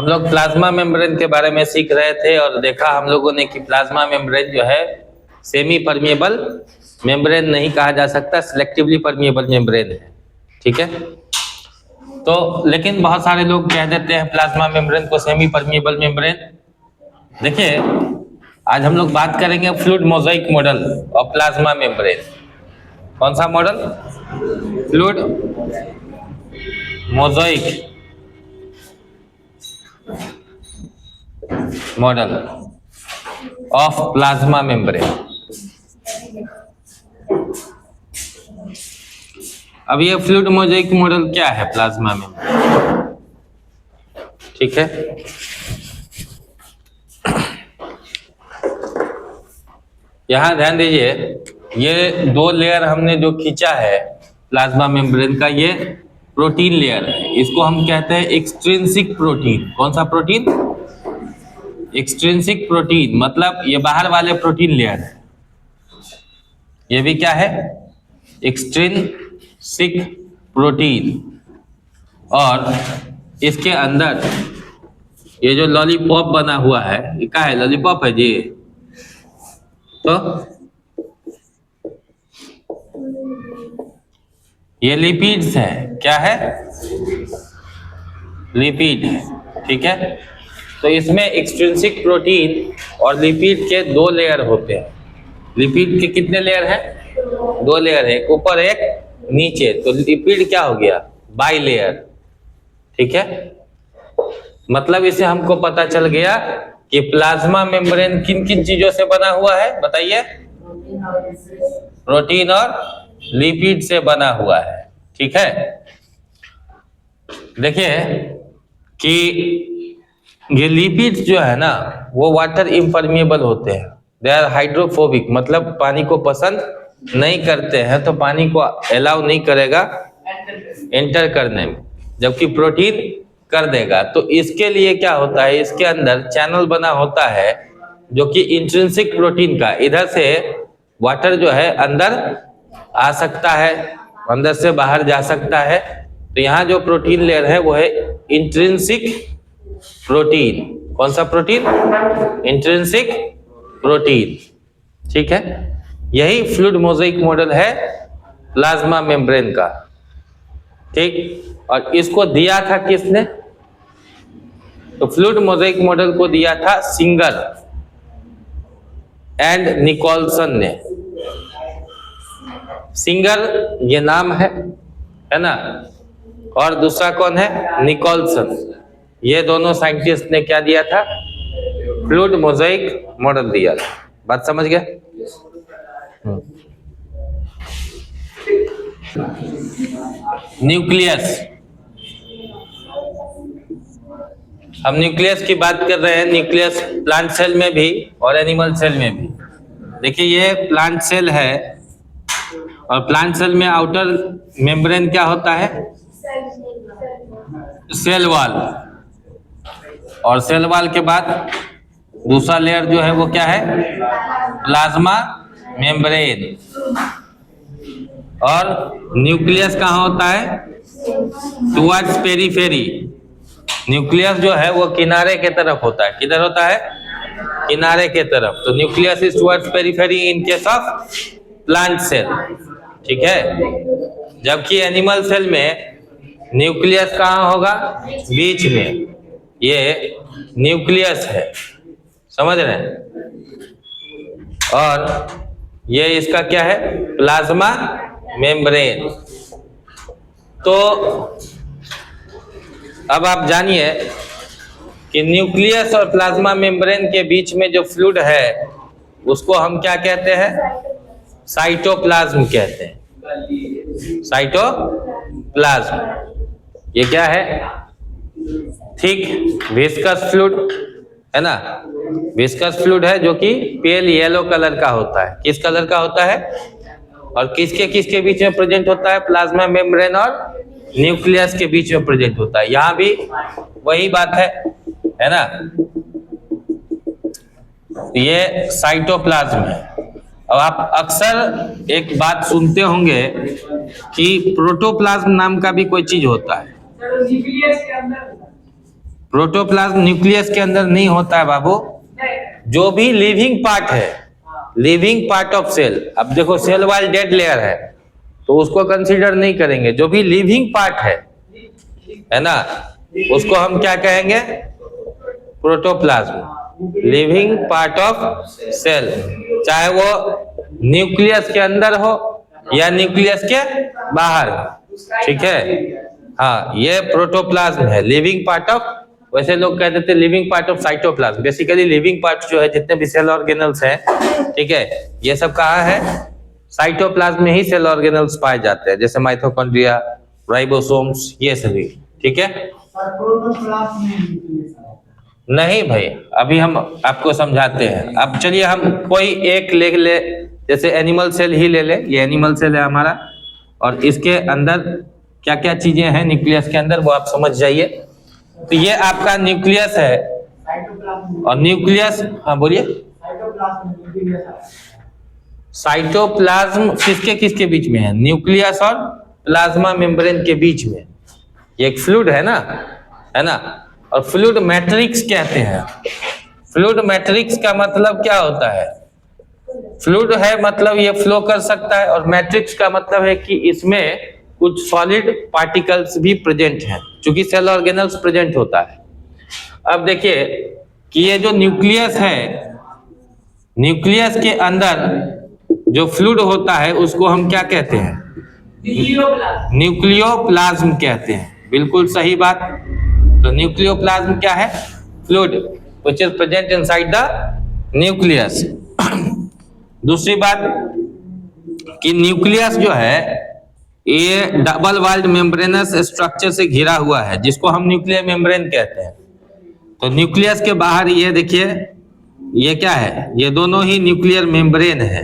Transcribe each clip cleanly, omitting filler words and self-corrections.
हम लोग plasma membrane के बारे में सीख रहे थे और देखा हम लोगों ने कि प्लाज्मा मेम्ब्रेन जो है सेमी परमिएबल मेम्ब्रेन नहीं कहा जा सकता, सिलेक्टिवली परमिएबल मेम्ब्रेन है। ठीक है, तो लेकिन बहुत सारे लोग कह देते हैं प्लाज्मा मेम्ब्रेन को सेमी परमिएबल मेम्ब्रेन। देखिए, आज हम लोग बात करेंगे फ्लूइड मोज़ेक मॉडल और प्लाज्मा मेम्ब्रेन। कौन सा model? Fluid mosaic model of plasma membrane. अब ये फ्लूइड मोज़ेक मॉडल क्या है प्लाज्मा मेम्ब्रेन? ठीक है, यहां ध्यान दीजिए, ये दो लेयर हमने जो खींचा है प्लाज्मा मेम्ब्रेन का, ये प्रोटीन लेयर है। इसको हम कहते हैं एक्सट्रिंसिक प्रोटीन। कौन सा प्रोटीन? एक्सट्रिंसिक प्रोटीन, मतलब ये बाहर वाले प्रोटीन लेयर है। ये भी क्या है? Extrinsic protein. और इसके अंदर ये जो लॉलीपॉप बना हुआ है, ये क्या है? लॉलीपॉप है जी। तो ये लिपिड्स है। क्या है? लिपिड है। ठीक है, तो इसमें एक्सट्रिंसिक प्रोटीन और लिपिड के दो लेयर होते हैं। लिपिड के कितने लेयर हैं? दो लेयर है, एक ऊपर एक नीचे। तो लिपिड क्या हो गया? By layer. ठीक है, मतलब इसे हमको पता चल गया कि प्लाज्मा मेम्ब्रेन किन किन चीजों से बना हुआ है, बताइए? प्रोटीन और लिपिड से बना हुआ है। ठीक है, देखिए कि ये लिपिड्स जो है ना, वो वाटर इम्परमिएबल होते हैं। दे आर हाइड्रोफोबिक, मतलब पानी को पसंद नहीं करते हैं, तो पानी को अलाउ नहीं करेगा एंटर करने में, जबकि प्रोटीन कर देगा। तो इसके लिए क्या होता है, इसके अंदर चैनल बना होता है जो कि इंट्रिंसिक प्रोटीन का, इधर से वाटर जो है अंदर आ सकता है, अंदर से बाहर जा सकता है। तो यहाँ जो प्रोटीन लेयर है वो है इंट्रिंसिक प्रोटीन। कौन सा प्रोटीन? Intrinsic protein. ठीक है, यही फ्लूइड मोज़ेक मॉडल है प्लाज्मा मेम्ब्रेन का। ठीक, और इसको दिया था किसने? तो फ्लूइड मोज़ेक मॉडल को दिया था सिंगर एंड निकोलसन ने। सिंगर ये नाम है ना, और दूसरा कौन है? निकोलसन। ये दोनों साइंटिस्ट ने क्या दिया था? फ्लूइड मोज़ेक मॉडल दिया था। बात समझ गया? न्यूक्लियस, हम न्यूक्लियस की बात कर रहे हैं। न्यूक्लियस प्लांट सेल में भी और एनिमल सेल में भी। देखिए, ये प्लांट सेल है और प्लांट सेल में आउटर मेम्ब्रेन क्या होता है? Cell wall. और सेल वॉल के बाद दूसरा लेयर जो है वो क्या है? Plasma membrane. और न्यूक्लियस कहाँ होता है? Towards periphery. न्यूक्लियस जो है वो किनारे के तरफ होता है। किधर होता है? किनारे के तरफ। तो nucleus is towards periphery in case of plant cell. ठीक है, जबकि एनिमल सेल में न्यूक्लियस कहाँ होगा? बीच में। ये न्यूक्लियस है, समझ रहे हैं? और ये इसका क्या है? Plasma membrane. तो अब आप जानिए कि न्यूक्लियस और प्लाज्मा मेम्ब्रेन के बीच में जो फ्लूइड है उसको हम क्या कहते हैं? साइटोप्लाज्म कहते हैं। साइटोप्लाज्म ये क्या है? थिक विस्कस फ्लूइड है ना। विस्कस फ्लूइड है जो कि पेल येलो कलर का होता है। किस कलर का होता है? और किसके किसके बीच में प्रेजेंट होता है? प्लाज्मा मेम्ब्रेन और न्यूक्लियस के बीच में प्रेजेंट होता है। यहाँ भी वही बात है ना। ये साइटोप्लाज्म है। अब आप अक्सर एक बात सुनते होंगे कि प्रोटोप्लाज्म नाम का भी कोई चीज होता है। प्रोटोप्लाज्म न्यूक्लियस के अंदर नहीं होता है बाबू। जो भी लिविंग पार्ट है, लिविंग पार्ट ऑफ सेल, अब देखो सेल वाल डेड लेयर है तो उसको कंसीडर नहीं करेंगे। जो भी लिविंग पार्ट है ना, उसको हम क्या कहेंगे? Protoplasm, living part of cell, चाहे वो न्यूक्लियस के अंदर हो या न्यूक्लियस के बाहर हो, ठीक है। हाँ, ये प्रोटोप्लाज्म है, लिविंग पार्ट ऑफ। वैसे लोग कहते थे living part of cytoplasm. Basically living part जो है, जितने भी सेल ऑर्गेनल्स हैं, ठीक है, ये सब कहाँ है? साइटोप्लाज्म में ही सेल ऑर्गेनल्स पाए जाते हैं, जैसे माइटोकॉन्ड्रिया, राइबोसोम्स, ये सभी, ठीक है। नहीं भाई, अभी हम आपको समझाते हैं। अब चलिए हम कोई एक ले, जैसे एनिमल सेल ही ले ले। ये एनिमल सेल है हमारा, और इसके अंदर क्या क्या चीजें हैं न्यूक्लियस के अंदर, वो आप समझ जाइए। तो ये आपका न्यूक्लियस है, और न्यूक्लियस, हाँ बोलिए। साइटोप्लाज्म किसके किसके बीच में है? न्यूक्लियस और प्लाज्मा मेम्ब्रेन के बीच में। ये एक फ्लूइड है ना, और फ्लूइड मैट्रिक्स कहते हैं। फ्लूइड मैट्रिक्स का मतलब क्या होता है? फ्लूइड है मतलब ये फ्लो कर सकता है, और मैट्रिक्स का मतलब है कि इसमें कुछ सॉलिड पार्टिकल्स भी प्रेजेंट हैं, क्योंकि सेल ऑर्गेनल्स प्रेजेंट होता है। अब देखिए कि ये जो न्यूक्लियस है, न्यूक्लियस के अंदर जो फ्लूइड होता है उसको हम क्या कहते हैं? न्यूक्लियोप्लाज्म कहते हैं। बिल्कुल सही बात। तो न्यूक्लियोप्लाज्म क्या है? Fluid which is present inside the nucleus. दूसरी बात कि न्यूक्लियस जो है ये डबल वॉल्ड मेम्ब्रेनस स्ट्रक्चर से घिरा हुआ है, जिसको हम न्यूक्लियर मेम्ब्रेन कहते हैं। तो न्यूक्लियस के बाहर ये देखिए, ये क्या है? ये दोनों ही न्यूक्लियर मेम्ब्रेन है,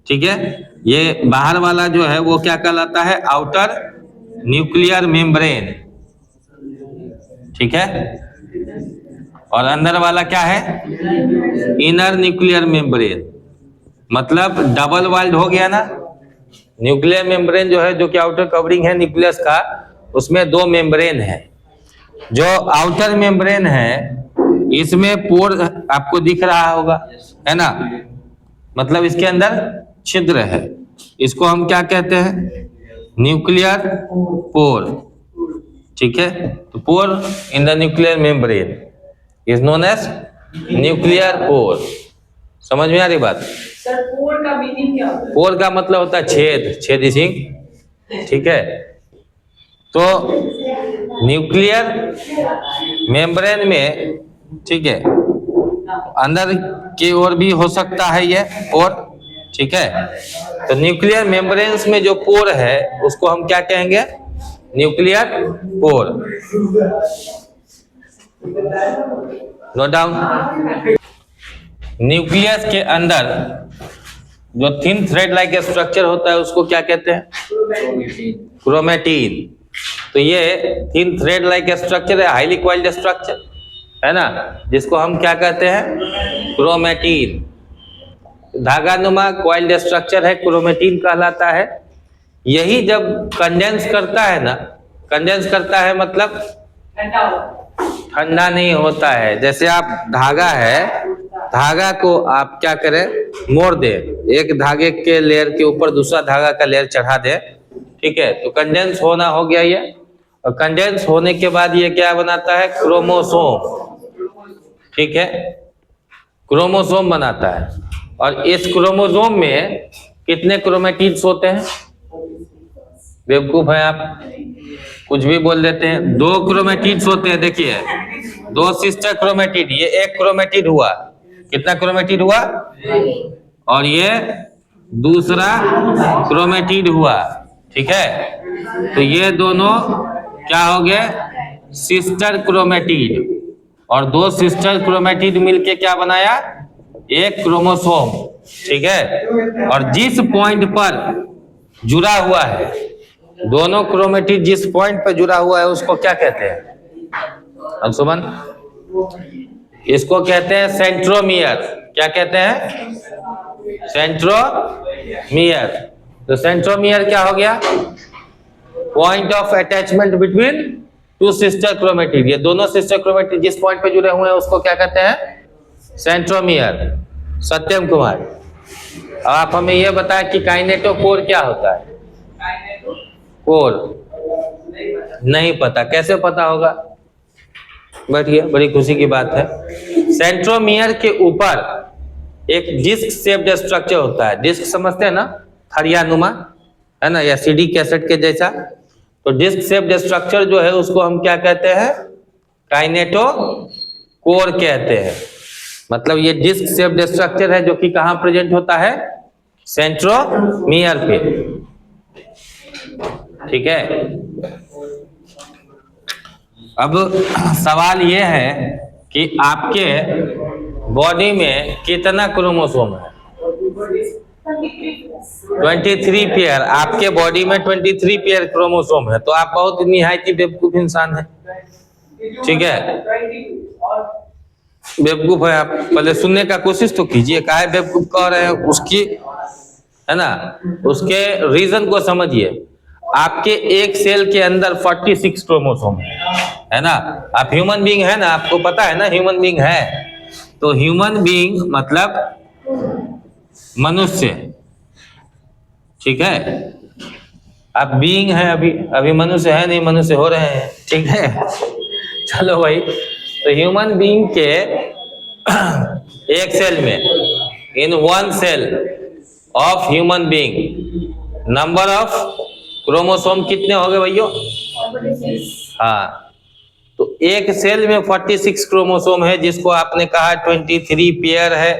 ठीक है। ये बाहर वाला जो है वो क्या कहलाता है? आउटर न्यूक्लियर मेम्ब्रेन, ठीक है। और अंदर वाला क्या है? Inner nuclear membrane. मतलब डबल वॉल्ड हो गया ना। न्यूक्लियर मेम्ब्रेन जो है, जो कि आउटर कवरिंग है न्यूक्लियस का, उसमें दो मेम्ब्रेन है। जो आउटर मेम्ब्रेन है इसमें पोर आपको दिख रहा होगा, है ना, मतलब इसके अंदर छिद्र है। इसको हम क्या कहते हैं? न्यूक्लियर पोर, ठीक है। तो pore in the nuclear membrane is known as nuclear pore. समझ में आ रही बात? सर पोर का मीनिंग क्या होता है? पोर का मतलब होता है छेद, छेदिसिंग, ठीक है। तो न्यूक्लियर मेम्ब्रेन में, ठीक है, अंदर की ओर भी हो सकता है ये पोर, ठीक है। तो न्यूक्लियर मेम्ब्रेन्स में जो पोर है उसको हम क्या कहेंगे? Nuclear pore. Note down. Nucleus के अंदर जो थिन थ्रेड लाइक स्ट्रक्चर होता है उसको क्या कहते हैं? क्रोमेटिन। तो ये थिन थ्रेड लाइक स्ट्रक्चर है, हाईली कॉइल्ड स्ट्रक्चर है ना, जिसको हम क्या कहते हैं? क्रोमेटिन। धागानुमा कॉइल्ड स्ट्रक्चर है, क्रोमेटिन कहलाता है। यही जब कंडेंस करता है ना, कंडेंस करता है मतलब ठंडा नहीं होता है। जैसे आप धागा है, धागा को आप क्या करें? मोड़ दे, एक धागे के लेयर के ऊपर दूसरा धागा का लेयर चढ़ा दे, ठीक है, तो कंडेंस होना हो गया ये। और कंडेंस होने के बाद ये क्या बनाता है? क्रोमोसोम, ठीक है, क्रोमोसोम बनाता है। और इस क्रोमोसोम में कितने क्रोमेटिड्स होते हैं? बेवकूफ है आप, कुछ भी बोल देते हैं। 2 क्रोमेटिड्स होते हैं। देखिए 2 सिस्टर क्रोमेटिड, ये एक क्रोमेटिड हुआ। कितना क्रोमेटिड हुआ? और ये दूसरा क्रोमेटिड हुआ, ठीक है। तो ये दोनों क्या हो गए? Sister chromatid. और 2 सिस्टर क्रोमेटिड मिलके क्या बनाया? एक क्रोमोसोम, ठीक है। और जिस पॉइंट पर जुड़ा हुआ है, दोनों क्रोमेटिड जिस पॉइंट पर जुड़ा हुआ है उसको क्या कहते हैं? अंशुमन, इसको कहते हैं सेंट्रोमियर। क्या कहते हैं? सेंट्रोमियर। तो सेंट्रोमियर क्या हो गया? Point of attachment between two sister chromatid, ये दोनों सिस्टर क्रोमेटिड जिस पॉइंट पे जुड़े हुए हैं उसको क्या कहते हैं? सेंट्रोमियर। सत्यम कुमार, अब आप हमें ये बताएं कि काइनेटोकोर क्या होता है? कोर नहीं पता, कैसे पता होगा? बैठिए, बड़ी खुशी की बात है। सेंट्रोमियर के ऊपर एक डिस्क शेप्ड स्ट्रक्चर होता है। डिस्क समझते हैं ना, थरियानुमा, है ना, या सीडी कैसेट के जैसा। तो डिस्क शेप्ड स्ट्रक्चर जो है उसको हम क्या कहते हैं? काइनेटोकोर कहते हैं। मतलब ये डिस्क शेप्ड स्ट्रक्चर है जो कि कहाँ प्रेजेंट होता है? सेंट्रोमियर पे। ठीक है, अब सवाल ये है कि आपके बॉडी में कितना क्रोमोसोम है? 23 पेयर। आपके बॉडी में 23 पेयर क्रोमोसोम है, तो आप बहुत निहायती बेवकूफ इंसान है। ठीक है, बेवकूफ है आप। पहले सुनने का कोशिश तो कीजिए, काहे बेवकूफ कह रहे हैं उसकी, है ना, उसके रीजन को समझिए। आपके एक सेल के अंदर 46 क्रोमोसोम है ना। आप ह्यूमन बीइंग है ना, आपको पता है ना ह्यूमन बीइंग है। तो ह्यूमन बीइंग मतलब मनुष्य, ठीक है। आप बीइंग है, अभी मनुष्य है नहीं, मनुष्य हो रहे हैं, ठीक है। चलो भाई, तो ह्यूमन बीइंग के एक सेल में, in one cell of human being, number of chromosome कितने हो गए भैया? हाँ, तो एक सेल में 46 क्रोमोसोम है, जिसको आपने कहा 23 पेयर है।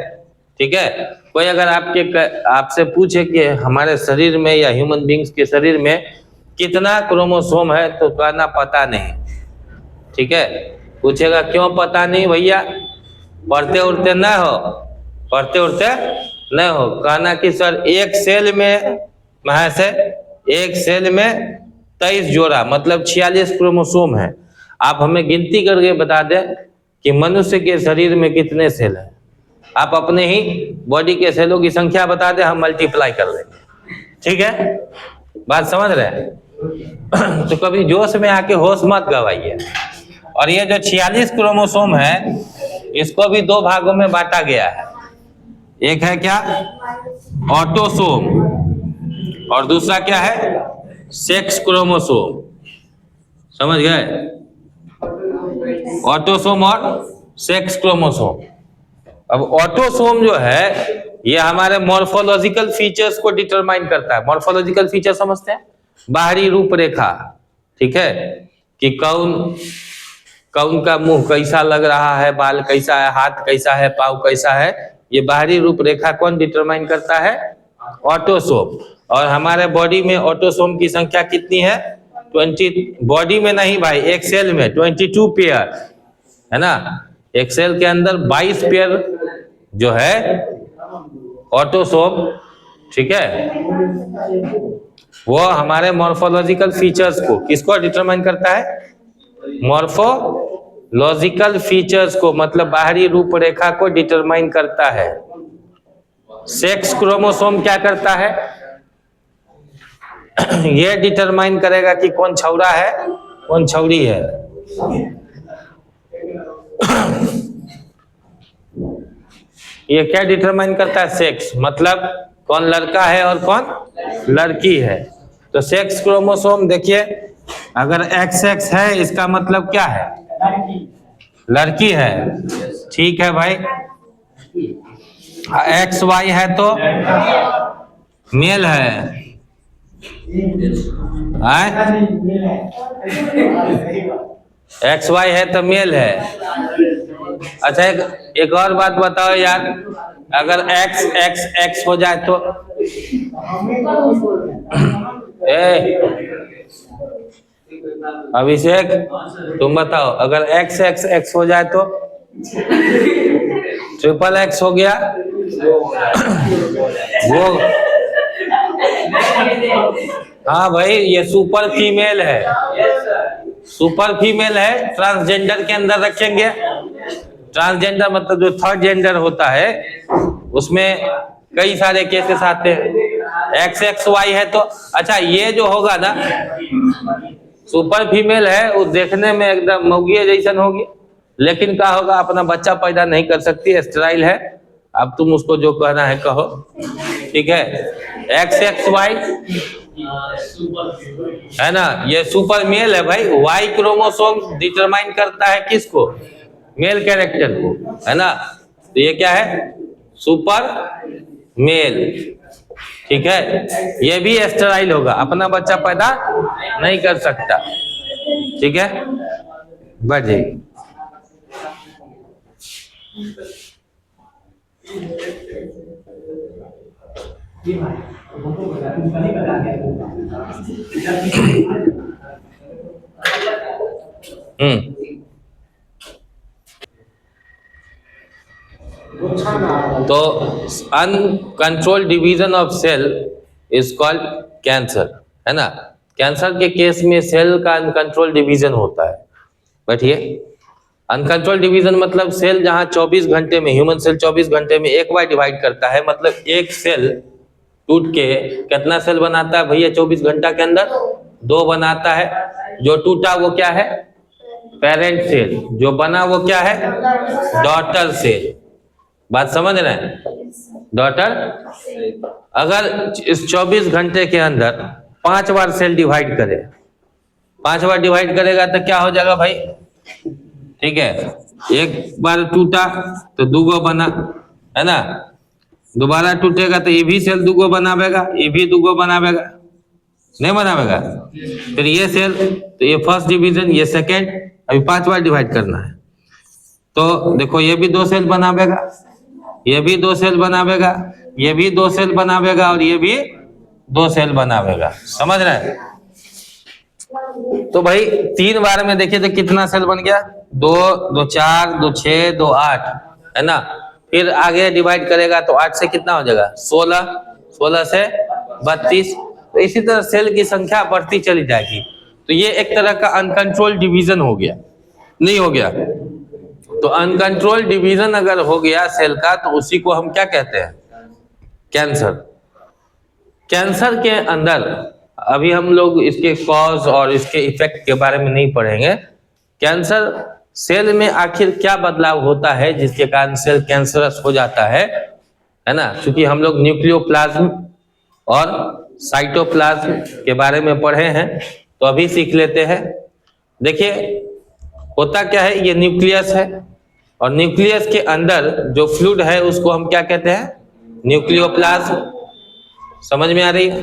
ठीक है, कोई अगर आपसे पूछे कि हमारे शरीर में या ह्यूमन बीइंग्स के शरीर में कितना क्रोमोसोम है, तो कहना पता नहीं। ठीक है, पूछेगा क्यों पता नहीं भैया? पढ़ते उड़ते न हो, पढ़ते उड़ते न हो। कहना कि सर एक सेल में महज एक सेल में 23 जोड़ा, मतलब 46 क्रोमोसोम है। आप हमें गिनती करके बता दें कि मनुष्य के शरीर में कितने सेल हैं। आप अपने ही बॉडी के सेलों की संख्या बता दें, हम मल्टीप्लाई कर देंगे। ठीक है, बात समझ रहे हैं? तो कभी जोश में आके होश मत गवाइए। और ये जो 46 क्रोमोसोम है, इसको भी दो भागों में बांटा गया है। एक है क्या? ऑटोसोम, और दूसरा क्या है? Sex chromosome. समझ गए? ऑटोसोम और सेक्स क्रोमोसोम। अब ऑटोसोम जो है ये हमारे मॉर्फोलॉजिकल फीचर्स को डिटरमाइन करता है। मॉर्फोलॉजिकल फीचर समझते हैं? बाहरी रूपरेखा, ठीक है, कि कौन का मुंह कैसा लग रहा है, बाल कैसा है, हाथ कैसा है, पाँव कैसा है, ये बाहरी रूपरेखा कौन डिटरमाइन करता है? ऑटोसोम। और हमारे बॉडी में ऑटोसोम की संख्या कितनी है? 20। बॉडी में नहीं भाई, एक सेल में 22 पेयर है ना। एक सेल के अंदर 22 पेयर जो है ऑटोसोम, ठीक है, वो हमारे मॉर्फोलॉजिकल फीचर्स को, किसको डिटरमाइन करता है? मॉर्फोलॉजिकल फीचर्स को, मतलब बाहरी रूपरेखा को डिटरमाइन करता है। सेक्स क्रोमोसोम क्या करता है? ये डिटरमाइन करेगा कि कौन छौड़ा है, कौन छौड़ी है। ये क्या डिटरमाइन करता है? सेक्स, मतलब कौन लड़का है और कौन लड़की है। तो सेक्स क्रोमोसोम देखिए, अगर XX है इसका मतलब क्या है? लड़की है। ठीक है भाई, XY है तो मेल है। XY है तो मेल है। अच्छा, एक और बात बताओ यार, अगर XX हो जाए तो? अभिषेक तुम बताओ, अगर XX हो जाए तो? XXX हो गया वो। हाँ भाई, ये सुपर फीमेल है, सुपर फीमेल है। ट्रांसजेंडर के अंदर रखेंगे। ट्रांसजेंडर मतलब जो थर्ड जेंडर होता है, उसमें कई सारे केसेस आते हैं। XXY है तो अच्छा, ये जो होगा ना, सुपर फीमेल है, वो देखने में एकदम मौगिया जैसन होगी, लेकिन क्या होगा, अपना बच्चा पैदा नहीं कर सकती, स्टेराइल है। अब तुम उसको जो कहना है कहो, ठीक है। XXY है ना, ये सुपर मेल है भाई। वाई क्रोमोसोम डिटरमाइन करता है किसको, मेल कैरेक्टर को, है ना। तो ये क्या है, सुपर मेल, ठीक है। ये भी स्टेराइल होगा, अपना बच्चा पैदा नहीं कर सकता, ठीक है। बढ़ जाइए। तो uncontrolled division of cell is called cancer, है ना। कैंसर के केस में सेल का अनकंट्रोल्ड डिवीजन होता है। बैठिए। अनकंट्रोल्ड डिवीजन मतलब सेल जहां 24 घंटे में, ह्यूमन सेल 24 घंटे में एक बार डिवाइड करता है, मतलब एक सेल टूट के कितना सेल बनाता है भैया 24 घंटा के अंदर, 2 बनाता है। जो टूटा वो क्या है, पेरेंट सेल, जो बना वो क्या है, डॉटर सेल। बात समझ रहे हैं, डॉटर। अगर इस 24 घंटे के अंदर 5 बार सेल डिवाइड करे, 5 बार डिवाइड करेगा तो क्या हो जाएगा भाई, ठीक है। एक बार टूटा तो 2 बना, है ना। दोबारा टूटेगा तो ये भी सेल 2 बनावेगा, ये भी 2 बनावेगा, नहीं बनावेगा। फिर ये सेल, तो ये फर्स्ट डिवीजन, ये सेकेंड, अभी 5 बार डिवाइड करना है। तो देखो ये भी 2 सेल बनावेगा, ये भी 2 सेल बनावेगा, ये भी 2 सेल बनावेगा, और ये भी 2 सेल बनावेगा। समझ रहे हैं। तो भाई 3 बार में देखिए तो कितना सेल बन गया, 2, 2 4, 2 6, 2 8, है ना। फिर आगे डिवाइड करेगा तो 8 से कितना हो जाएगा, 16, 16 से 32। तो इसी तरह सेल की संख्या बढ़ती चली जाएगी। तो ये एक तरह का अनकंट्रोल्ड डिवीजन हो गया, नहीं हो गया। तो अनकंट्रोल्ड डिवीजन अगर हो गया सेल का, तो उसी को हम क्या कहते हैं, कैंसर। कैंसर के अंदर अभी हम लोग इसके कॉज और इसके इफेक्ट के बारे में नहीं पढ़ेंगे। कैंसर सेल में आखिर क्या बदलाव होता है जिसके कारण सेल कैंसरस हो जाता है ना। क्योंकि हम लोग न्यूक्लियोप्लाज्म और साइटोप्लाज्म के बारे में पढ़े हैं, तो अभी सीख लेते हैं। देखिए होता क्या है, ये न्यूक्लियस है, और न्यूक्लियस के अंदर जो फ्लूइड है उसको हम क्या कहते हैं, न्यूक्लियोप्लाज्म। समझ में आ रही है,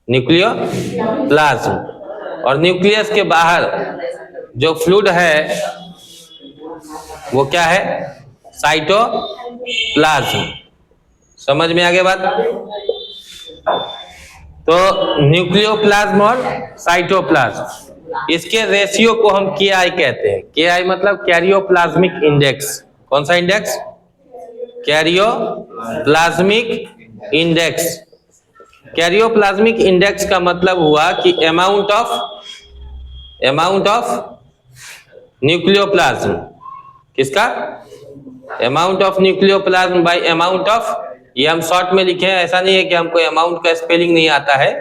न्यूक्लियोप्लाज्म। और न्यूक्लियस के बाहर जो फ्लूइड है वो क्या है, साइटोप्लाज्म। समझ में आ गई बात। तो न्यूक्लियोप्लाज्म और साइटोप्लाज्म, इसके रेशियो को हम KI कहते हैं। KI मतलब कैरियोप्लाज्मिक इंडेक्स। कौन सा index, karyoplasmic index. Karyoplasmic index का मतलब हुआ कि अमाउंट ऑफ न्यूक्लियोप्लाज्म, किसका, amount of nucleoplasm bye amount of, ये हम शॉर्ट में लिखे हैं, ऐसा नहीं है कि हमको अमाउंट का स्पेलिंग नहीं आता है,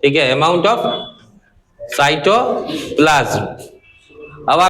ठीक है। Amount of cytoplasm. अब